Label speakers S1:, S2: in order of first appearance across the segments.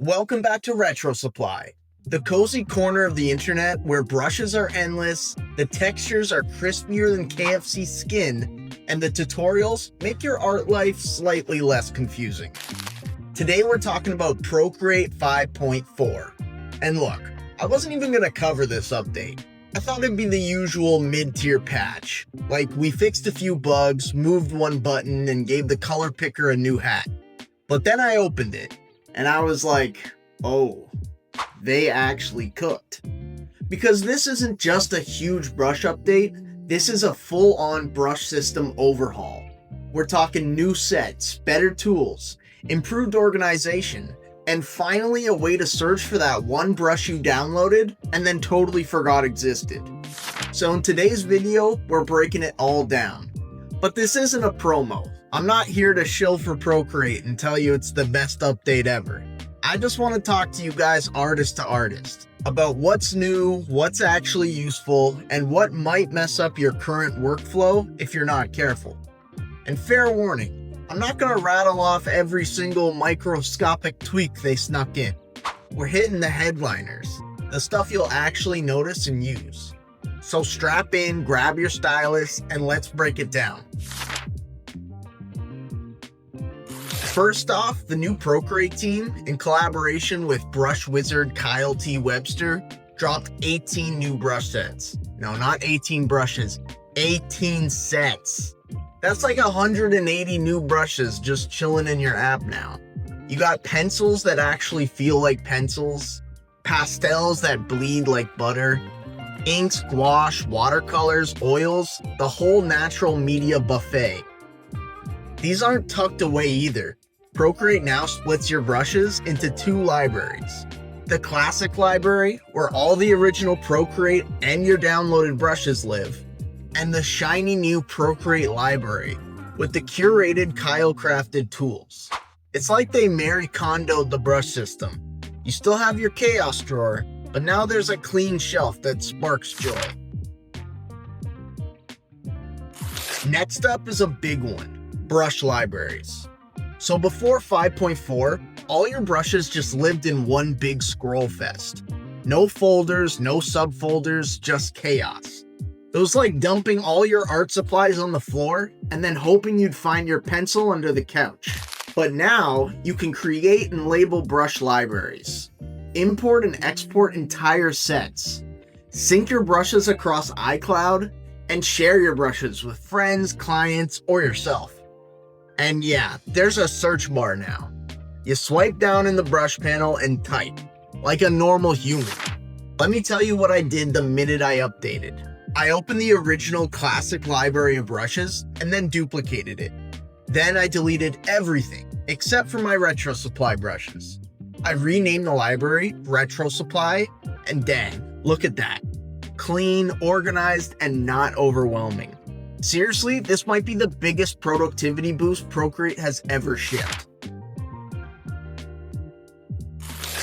S1: Welcome back to RetroSupply, the cozy corner of the internet where brushes are endless, the textures are crispier than KFC skin, and the tutorials make your art life slightly less confusing. Today we're talking about Procreate 5.4. And look, I wasn't even going to cover this update. I thought it'd be the usual mid-tier patch, like we fixed a few bugs, moved one button, and gave the color picker a new hat. But then I opened it, and I was like, oh, they actually cooked. Because this isn't just a huge brush update, this is a full-on brush system overhaul. We're talking new sets, better tools, improved organization, and finally a way to search for that one brush you downloaded and then totally forgot existed. So in today's video, we're breaking it all down. But this isn't a promo. I'm not here to shill for Procreate and tell you it's the best update ever. I just want to talk to you guys artist to artist about what's new, what's actually useful, and what might mess up your current workflow if you're not careful. And fair warning, I'm not going to rattle off every single microscopic tweak they snuck in. We're hitting the headliners, the stuff you'll actually notice and use. So strap in, grab your stylus, and let's break it down. First off, the new Procreate team, in collaboration with brush wizard Kyle T. Webster, dropped 18 new brush sets. No, not 18 brushes, 18 sets. That's like 180 new brushes just chilling in your app now. You got pencils that actually feel like pencils, pastels that bleed like butter, inks, gouache, watercolors, oils, the whole natural media buffet. These aren't tucked away either. Procreate now splits your brushes into two libraries. The classic library, where all the original Procreate and your downloaded brushes live, and the shiny new Procreate library, with the curated Kyle-crafted tools. It's like they Marie Kondo'd the brush system. You still have your chaos drawer, but now there's a clean shelf that sparks joy. Next up is a big one, brush libraries. So before 5.4, all your brushes just lived in one big scroll fest. No folders, no subfolders, just chaos. It was like dumping all your art supplies on the floor and then hoping you'd find your pencil under the couch. But now you can create and label brush libraries, import and export entire sets, sync your brushes across iCloud, and share your brushes with friends, clients, or yourself. And yeah, there's a search bar now. You swipe down in the brush panel and type, like a normal human. Let me tell you what I did the minute I updated. I opened the original classic library of brushes and then duplicated it. Then I deleted everything except for my RetroSupply brushes. I renamed the library RetroSupply, and dang, look at that. Clean, organized, and not overwhelming. Seriously, this might be the biggest productivity boost Procreate has ever shipped.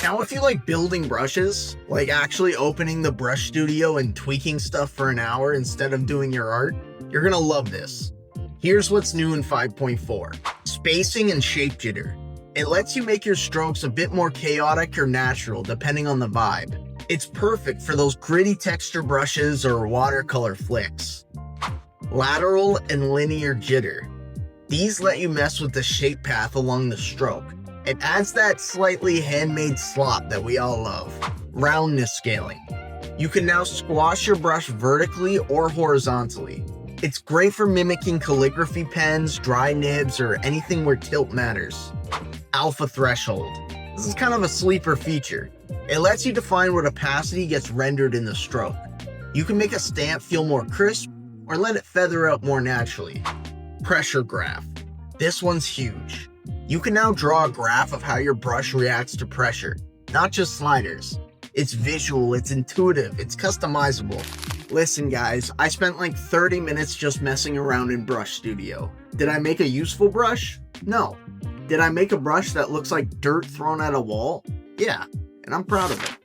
S1: Now, if you like building brushes, like actually opening the brush studio and tweaking stuff for an hour instead of doing your art, you're gonna love this. Here's what's new in 5.4. Spacing and shape jitter. It lets you make your strokes a bit more chaotic or natural depending on the vibe. It's perfect for those gritty texture brushes or watercolor flicks. Lateral and linear jitter. These let you mess with the shape path along the stroke. It adds that slightly handmade slop that we all love. Roundness scaling. You can now squash your brush vertically or horizontally. It's great for mimicking calligraphy pens, dry nibs, or anything where tilt matters. Alpha threshold. This is kind of a sleeper feature. It lets you define what opacity gets rendered in the stroke. You can make a stamp feel more crisp or let it feather out more naturally. Pressure graph. This one's huge. You can now draw a graph of how your brush reacts to pressure, not just sliders. It's visual, it's intuitive, it's customizable. Listen guys, I spent like 30 minutes just messing around in Brush Studio. Did I make a useful brush? No. Did I make a brush that looks like dirt thrown at a wall? Yeah, and I'm proud of it.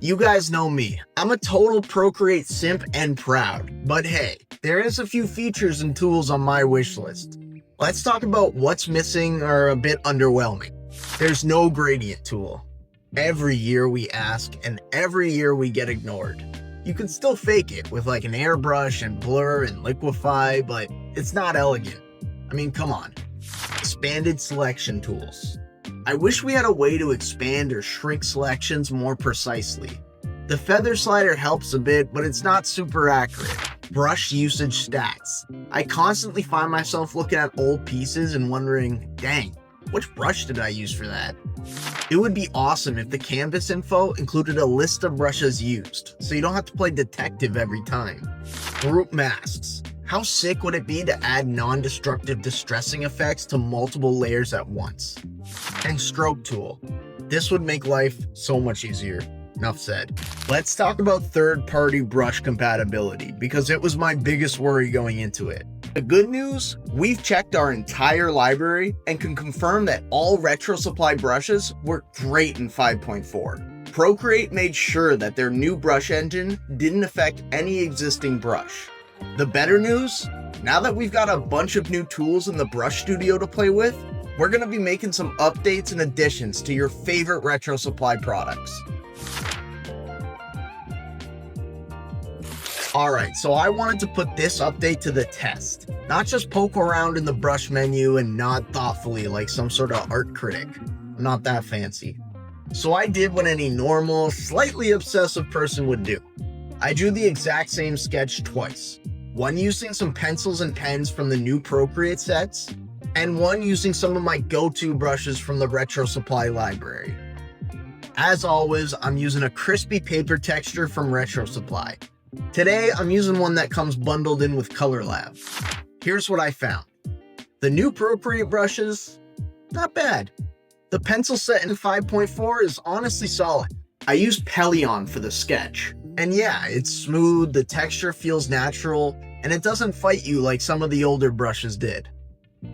S1: You guys know me. I'm a total Procreate simp and proud. But hey, there is a few features and tools on my wish list. Let's talk about what's missing or a bit underwhelming. There's no gradient tool. Every year we ask, and every year we get ignored. You can still fake it with like an airbrush and blur and liquefy, but it's not elegant. I mean, come on. Expanded selection tools. I wish we had a way to expand or shrink selections more precisely. The feather slider helps a bit, but it's not super accurate. Brush usage stats. I constantly find myself looking at old pieces and wondering, dang, which brush did I use for that? It would be awesome if the canvas info included a list of brushes used, so you don't have to play detective every time. Group masks. How sick would it be to add non-destructive distressing effects to multiple layers at once? And stroke tool. This would make life so much easier. Enough said. Let's talk about third-party brush compatibility, because it was my biggest worry going into it. The good news, we've checked our entire library and can confirm that all RetroSupply brushes work great in 5.4. Procreate made sure that their new brush engine didn't affect any existing brush. The better news, now that we've got a bunch of new tools in the brush studio to play with, we're going to be making some updates and additions to your favorite RetroSupply products. Alright, so I wanted to put this update to the test. Not just poke around in the brush menu and nod thoughtfully like some sort of art critic. I'm not that fancy. So I did what any normal, slightly obsessive person would do. I drew the exact same sketch twice. One using some pencils and pens from the new Procreate sets, and one using some of my go-to brushes from the RetroSupply library. As always, I'm using a crispy paper texture from RetroSupply. Today, I'm using one that comes bundled in with Color Lab. Here's what I found. The new Procreate brushes, not bad. The pencil set in 5.4 is honestly solid. I used Pelion for the sketch. And yeah, it's smooth, the texture feels natural, and it doesn't fight you like some of the older brushes did.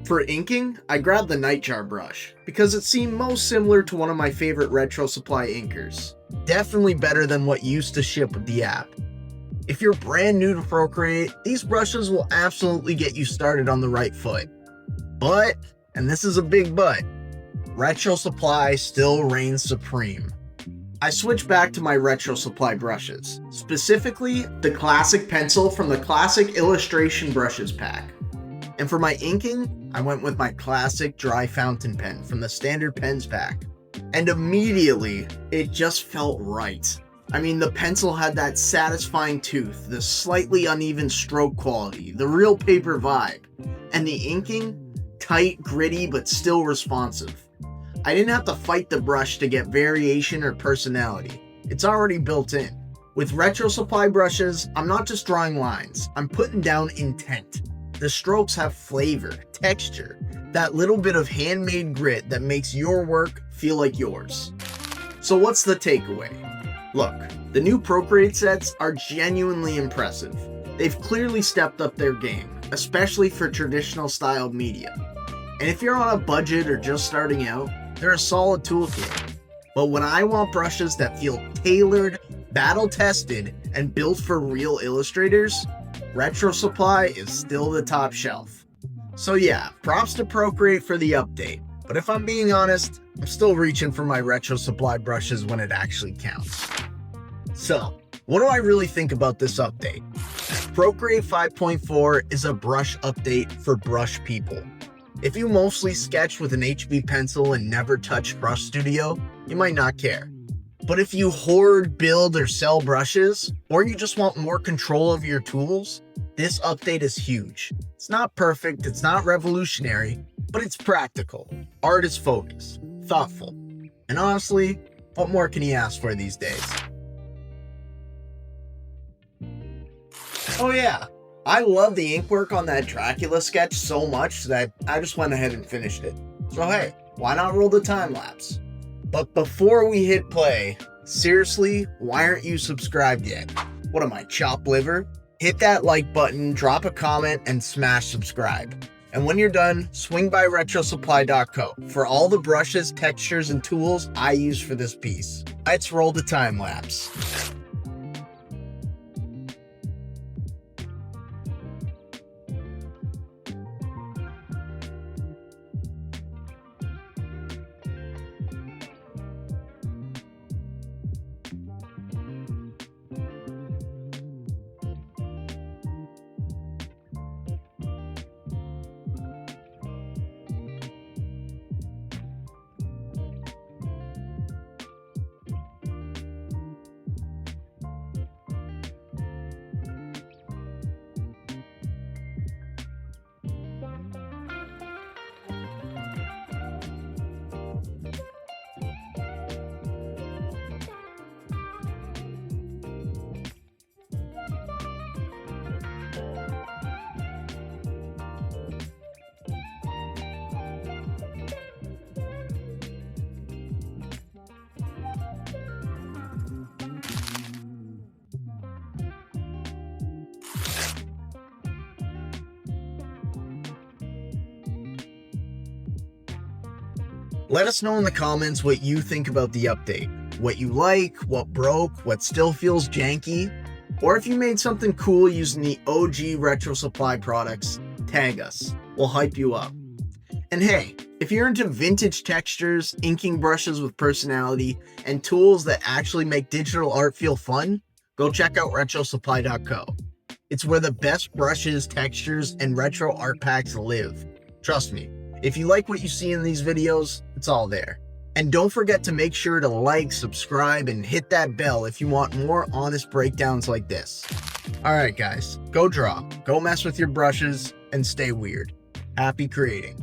S1: For inking, I grabbed the Nightjar brush, because it seemed most similar to one of my favorite RetroSupply inkers. Definitely better than what used to ship with the app. If you're brand new to Procreate, these brushes will absolutely get you started on the right foot. But, and this is a big but, RetroSupply still reigns supreme. I switched back to my RetroSupply brushes, specifically the classic pencil from the classic illustration brushes pack. And for my inking, I went with my classic dry fountain pen from the standard pens pack. And immediately, it just felt right. I mean, the pencil had that satisfying tooth, the slightly uneven stroke quality, the real paper vibe, and the inking, tight, gritty, but still responsive. I didn't have to fight the brush to get variation or personality. It's already built in. With RetroSupply brushes, I'm not just drawing lines, I'm putting down intent. The strokes have flavor, texture, that little bit of handmade grit that makes your work feel like yours. So what's the takeaway? Look, the new Procreate sets are genuinely impressive. They've clearly stepped up their game, especially for traditional styled media. And if you're on a budget or just starting out, they're a solid toolkit. But when I want brushes that feel tailored, battle-tested, and built for real illustrators, RetroSupply is still the top shelf. So yeah, props to Procreate for the update. But if I'm being honest, I'm still reaching for my RetroSupply brushes when it actually counts. So, what do I really think about this update? Procreate 5.4 is a brush update for brush people. If you mostly sketch with an HB pencil and never touch Brush Studio, you might not care. But if you hoard, build, or sell brushes, or you just want more control of your tools, this update is huge. It's not perfect, it's not revolutionary, but it's practical. Art is focused, thoughtful, and honestly, what more can you ask for these days? Oh yeah, I love the ink work on that Dracula sketch so much that I just went ahead and finished it. So hey, why not roll the time-lapse? But before we hit play, seriously, why aren't you subscribed yet? What am I, chopped liver? Hit that like button, drop a comment, and smash subscribe. And when you're done, swing by RetroSupply.co for all the brushes, textures, and tools I use for this piece. Let's roll the time-lapse. Let us know in the comments what you think about the update, what you like, what broke, what still feels janky, or if you made something cool using the OG RetroSupply products, tag us. We'll hype you up. And hey, if you're into vintage textures, inking brushes with personality, and tools that actually make digital art feel fun, go check out RetroSupply.co. It's where the best brushes, textures, and retro art packs live. Trust me, if you like what you see in these videos, it's all there. And don't forget to make sure to like, subscribe, and hit that bell if you want more honest breakdowns like this. Alright guys, go draw, go mess with your brushes, and stay weird. Happy creating.